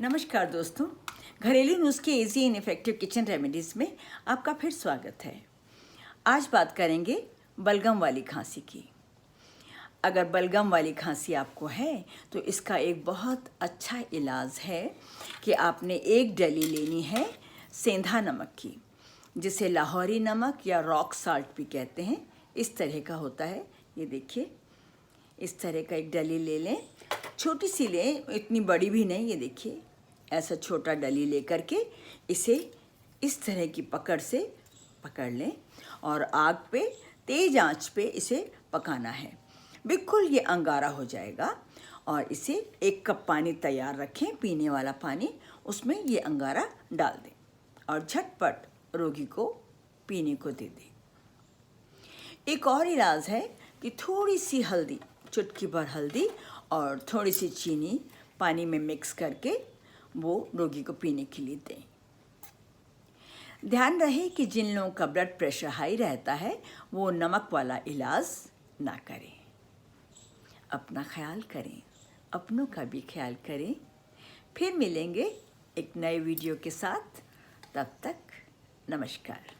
नमस्कार दोस्तों, घरेलू नुस्खे easy and effective kitchen remedies में आपका फिर स्वागत है। आज बात करेंगे बलगम वाली खांसी की। अगर बलगम वाली खांसी आपको है तो इसका एक बहुत अच्छा इलाज है कि आपने एक डली लेनी है सेंधा नमक की, जिसे लाहौरी नमक या रॉक साल्ट भी कहते हैं। इस तरह का होता है, ये देखिए, इस तरह का एक डली ले लें। छोटी सी लें, इतनी बड़ी भी नहीं। ये देखिए, ऐसा छोटा डली लेकर के इसे इस तरह की पकड़ से पकड़ लें और आग पे तेज़ आंच पे इसे पकाना है। बिल्कुल ये अंगारा हो जाएगा और इसे 1 कप पानी तैयार रखें, पीने वाला पानी, उसमें ये अंगारा डाल दें और झटपट रोगी को पीने को दे दें। एक और इलाज है कि थोड़ी सी हल्दी, चुटकी भर हल्दी और थोड़ी सी चीनी पानी में मिक्स करके वो रोगी को पीने के लिए दें। ध्यान रहे कि जिन लोगों का ब्लड प्रेशर हाई रहता है वो नमक वाला इलाज ना करें। अपना ख्याल करें, अपनों का भी ख्याल करें। फिर मिलेंगे एक नए वीडियो के साथ। तब तक नमस्कार।